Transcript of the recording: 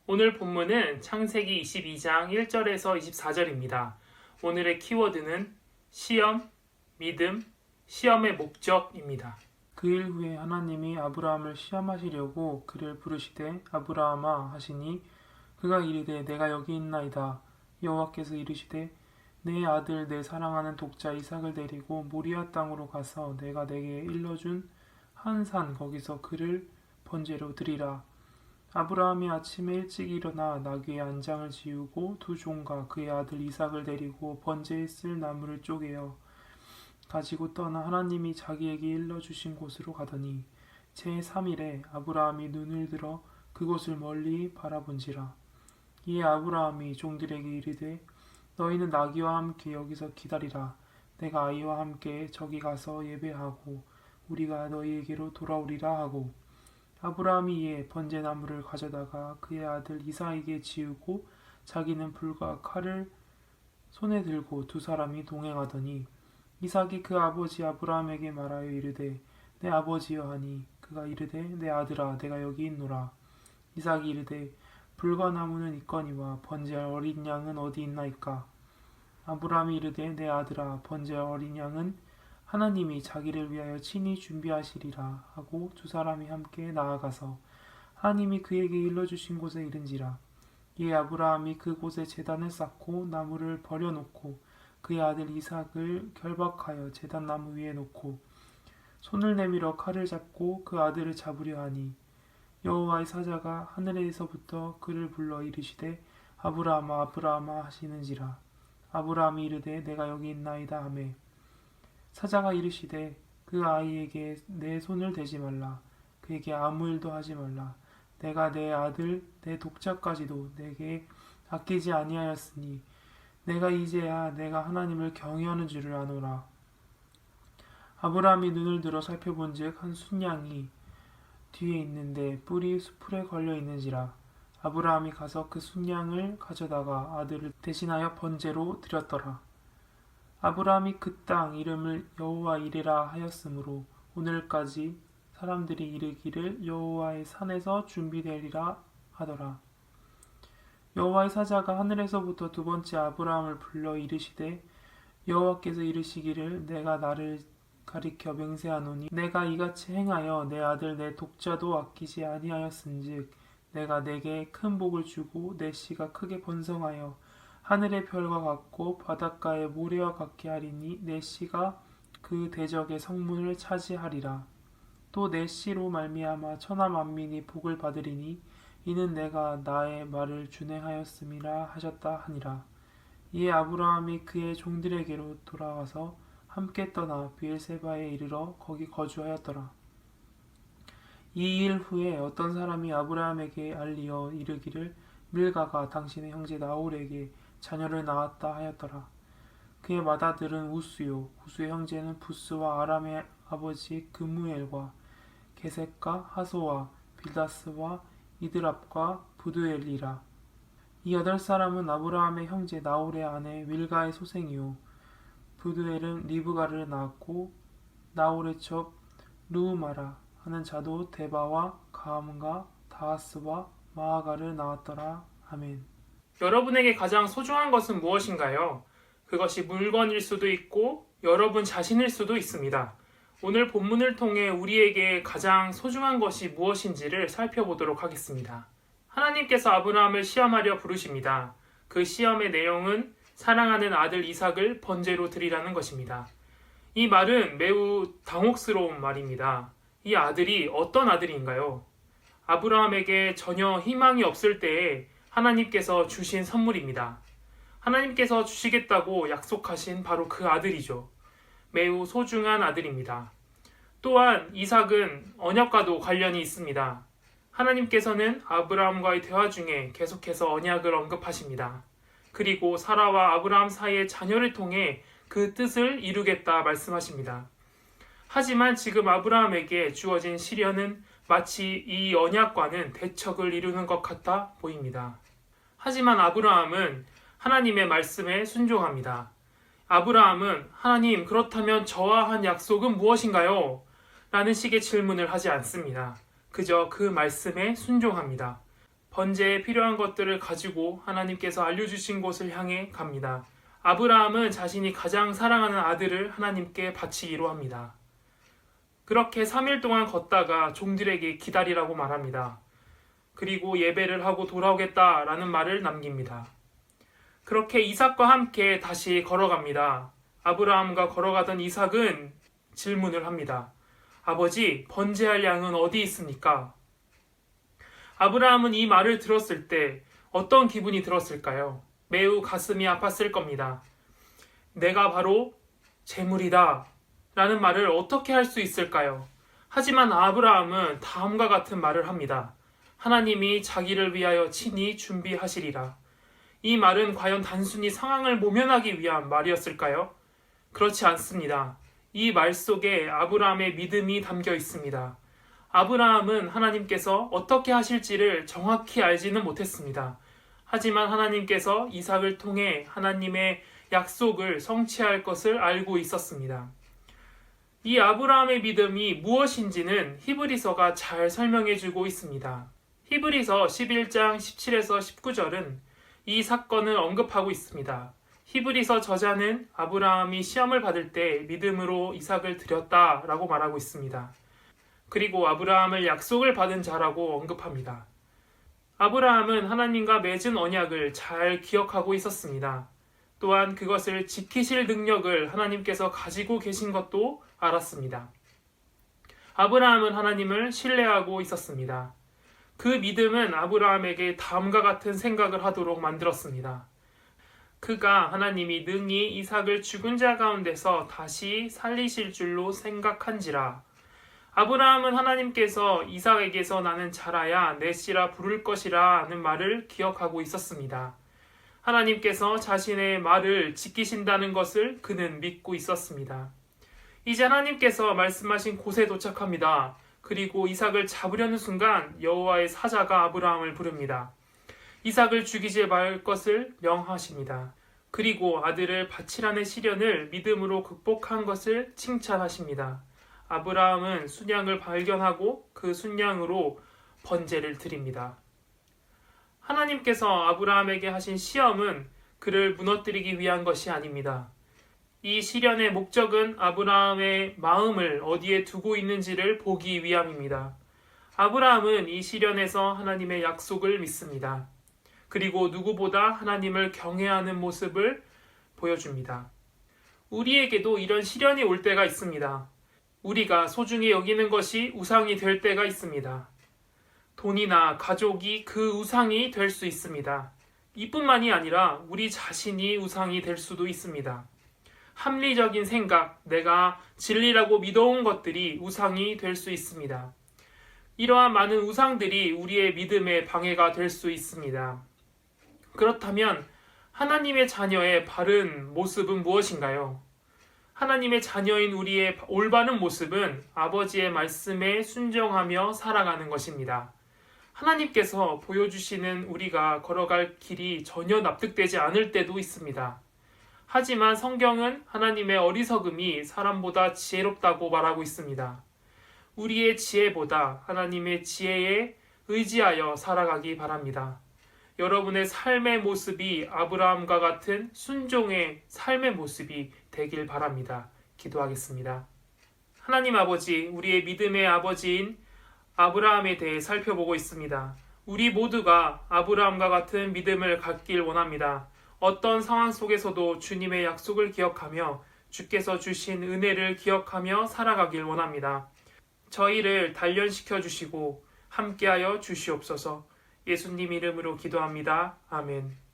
오늘 본문은 창세기 22장 1절에서 24절입니다. 오늘의 키워드는 시험, 믿음, 시험의 목적입니다. 그 일 후에 하나님이 아브라함을 시험하시려고 그를 부르시되 아브라함아 하시니 그가 이르되 내가 여기 있나이다. 여호와께서 이르시되 내 아들 내 사랑하는 독자 이삭을 데리고 모리아 땅으로 가서 내가 내게 일러준 한 산 거기서 그를 번제로 드리라. 아브라함이 아침에 일찍 일어나 나귀의 안장을 지우고 두 종과 그의 아들 이삭을 데리고 번제에 쓸 나무를 쪼개어 가지고 떠나 하나님이 자기에게 일러주신 곳으로 가더니 제3일에 아브라함이 눈을 들어 그곳을 멀리 바라본지라. 이에 아브라함이 종들에게 이르되 너희는 나귀와 함께 여기서 기다리라. 내가 아이와 함께 저기 가서 예배하고 우리가 너희에게로 돌아오리라 하고 아브라함이 이에 번제나무를 가져다가 그의 아들 이삭에게 지우고 자기는 불과 칼을 손에 들고 두 사람이 동행하더니 이삭이 그 아버지 아브라함에게 말하여 이르되 내 아버지여 하니 그가 이르되 내 아들아 내가 여기 있노라. 이삭이 이르되 불과 나무는 있거니와 번제할 어린 양은 어디 있나이까. 아브라함이 이르되 내 아들아 번제할 어린 양은 하나님이 자기를 위하여 친히 준비하시리라 하고 두 사람이 함께 나아가서 하나님이 그에게 일러주신 곳에 이른지라. 이에 아브라함이 그곳에 제단을 쌓고 나무를 버려놓고 그의 아들 이삭을 결박하여 제단 나무 위에 놓고 손을 내밀어 칼을 잡고 그 아들을 잡으려 하니 여호와의 사자가 하늘에서부터 그를 불러 이르시되 아브라함아 아브라함아 하시는지라. 아브라함이 이르되 내가 여기 있나이다 하매 사자가 이르시되 그 아이에게 내 손을 대지 말라. 그에게 아무 일도 하지 말라. 내가 내 아들 내 독자까지도 내게 아끼지 아니하였으니 내가 이제야 내가 하나님을 경외하는 줄을 아노라. 아브라함이 눈을 들어 살펴본즉 한 순양이 뒤에 있는데 뿔이 수풀에 걸려 있는지라. 아브라함이 가서 그 순양을 가져다가 아들을 대신하여 번제로 드렸더라. 아브라함이 그 땅 이름을 여호와 이레라 하였으므로 오늘까지 사람들이 이르기를 여호와의 산에서 준비되리라 하더라. 여호와의 사자가 하늘에서부터 두 번째 아브라함을 불러 이르시되 여호와께서 이르시기를 내가 나를 가리켜 맹세하노니 내가 이같이 행하여 내 아들 내 독자도 아끼지 아니하였은즉 내가 내게 큰 복을 주고 내 씨가 크게 번성하여 하늘의 별과 같고 바닷가의 모래와 같게 하리니 내 씨가 그 대적의 성문을 차지하리라. 또 내 씨로 말미암아 천하 만민이 복을 받으리니 이는 내가 나의 말을 준행하였음이라 하셨다 하니라. 이에 아브라함이 그의 종들에게로 돌아와서 함께 떠나 브엘세바에 이르러 거기 거주하였더라. 이 일 후에 어떤 사람이 아브라함에게 알리어 이르기를 밀가가 당신의 형제 나홀에게 자녀를 낳았다 하였더라. 그의 맏아들은 우스요 우스의 형제는 부스와 아람의 아버지 그무엘과 게셋과 하소와 빌다스와 이드랍과 부두엘이라. 이 8사람은 아브라함의 형제 나홀의 아내 밀가의 소생이요 부두엘은 리브가를 낳았고 나홀의 첩 루우마라 하는 자도 데바와 가함과 다하스와 마아가를 낳았더라. 아멘. 여러분에게 가장 소중한 것은 무엇인가요? 그것이 물건일 수도 있고 여러분 자신일 수도 있습니다. 오늘 본문을 통해 우리에게 가장 소중한 것이 무엇인지를 살펴보도록 하겠습니다. 하나님께서 아브라함을 시험하려 부르십니다. 그 시험의 내용은 사랑하는 아들 이삭을 번제로 드리라는 것입니다. 이 말은 매우 당혹스러운 말입니다. 이 아들이 어떤 아들인가요? 아브라함에게 전혀 희망이 없을 때에 하나님께서 주신 선물입니다. 하나님께서 주시겠다고 약속하신 바로 그 아들이죠. 매우 소중한 아들입니다. 또한 이삭은 언약과도 관련이 있습니다. 하나님께서는 아브라함과의 대화 중에 계속해서 언약을 언급하십니다. 그리고 사라와 아브라함 사이의 자녀를 통해 그 뜻을 이루겠다 말씀하십니다. 하지만 지금 아브라함에게 주어진 시련은 마치 이 언약과는 대척을 이루는 것 같아 보입니다. 하지만 아브라함은 하나님의 말씀에 순종합니다. 아브라함은 하나님 그렇다면 저와 한 약속은 무엇인가요? 라는 식의 질문을 하지 않습니다. 그저 그 말씀에 순종합니다. 번제에 필요한 것들을 가지고 하나님께서 알려주신 곳을 향해 갑니다. 아브라함은 자신이 가장 사랑하는 아들을 하나님께 바치기로 합니다. 그렇게 3일 동안 걷다가 종들에게 기다리라고 말합니다. 그리고 예배를 하고 돌아오겠다라는 말을 남깁니다. 그렇게 이삭과 함께 다시 걸어갑니다. 아브라함과 걸어가던 이삭은 질문을 합니다. 아버지, 번제할 양은 어디 있습니까? 아브라함은 이 말을 들었을 때 어떤 기분이 들었을까요? 매우 가슴이 아팠을 겁니다. 내가 바로 재물이다 라는 말을 어떻게 할 수 있을까요? 하지만 아브라함은 다음과 같은 말을 합니다. 하나님이 자기를 위하여 친히 준비하시리라. 이 말은 과연 단순히 상황을 모면하기 위한 말이었을까요? 그렇지 않습니다. 이 말 속에 아브라함의 믿음이 담겨 있습니다. 아브라함은 하나님께서 어떻게 하실지를 정확히 알지는 못했습니다. 하지만 하나님께서 이삭을 통해 하나님의 약속을 성취할 것을 알고 있었습니다. 이 아브라함의 믿음이 무엇인지는 히브리서가 잘 설명해주고 있습니다. 히브리서 11장 17에서 19절은 이 사건을 언급하고 있습니다. 히브리서 저자는 아브라함이 시험을 받을 때 믿음으로 이삭을 드렸다라고 말하고 있습니다. 그리고 아브라함을 약속을 받은 자라고 언급합니다. 아브라함은 하나님과 맺은 언약을 잘 기억하고 있었습니다. 또한 그것을 지키실 능력을 하나님께서 가지고 계신 것도 알았습니다. 아브라함은 하나님을 신뢰하고 있었습니다. 그 믿음은 아브라함에게 다음과 같은 생각을 하도록 만들었습니다. 그가 하나님이 능히 이삭을 죽은 자 가운데서 다시 살리실 줄로 생각한지라. 아브라함은 하나님께서 이삭에게서 나는 자라야 내 씨라 부를 것이라 하는 말을 기억하고 있었습니다. 하나님께서 자신의 말을 지키신다는 것을 그는 믿고 있었습니다. 이제 하나님께서 말씀하신 곳에 도착합니다. 그리고 이삭을 잡으려는 순간 여호와의 사자가 아브라함을 부릅니다. 이삭을 죽이지 말 것을 명하십니다. 그리고 아들을 바치라는 시련을 믿음으로 극복한 것을 칭찬하십니다. 아브라함은 순양을 발견하고 그 순양으로 번제를 드립니다. 하나님께서 아브라함에게 하신 시험은 그를 무너뜨리기 위한 것이 아닙니다. 이 시련의 목적은 아브라함의 마음을 어디에 두고 있는지를 보기 위함입니다. 아브라함은 이 시련에서 하나님의 약속을 믿습니다. 그리고 누구보다 하나님을 경외하는 모습을 보여줍니다. 우리에게도 이런 시련이 올 때가 있습니다. 우리가 소중히 여기는 것이 우상이 될 때가 있습니다. 돈이나 가족이 그 우상이 될 수 있습니다. 이뿐만이 아니라 우리 자신이 우상이 될 수도 있습니다. 합리적인 생각, 내가 진리라고 믿어온 것들이 우상이 될 수 있습니다. 이러한 많은 우상들이 우리의 믿음에 방해가 될 수 있습니다. 그렇다면 하나님의 자녀의 바른 모습은 무엇인가요? 하나님의 자녀인 우리의 올바른 모습은 아버지의 말씀에 순종하며 살아가는 것입니다. 하나님께서 보여주시는 우리가 걸어갈 길이 전혀 납득되지 않을 때도 있습니다. 하지만 성경은 하나님의 어리석음이 사람보다 지혜롭다고 말하고 있습니다. 우리의 지혜보다 하나님의 지혜에 의지하여 살아가기 바랍니다. 여러분의 삶의 모습이 아브라함과 같은 순종의 삶의 모습이 되길 바랍니다. 기도하겠습니다. 하나님 아버지, 우리의 믿음의 아버지인 아브라함에 대해 살펴보고 있습니다. 우리 모두가 아브라함과 같은 믿음을 갖길 원합니다. 어떤 상황 속에서도 주님의 약속을 기억하며 주께서 주신 은혜를 기억하며 살아가길 원합니다. 저희를 단련시켜 주시고 함께하여 주시옵소서. 예수님 이름으로 기도합니다. 아멘.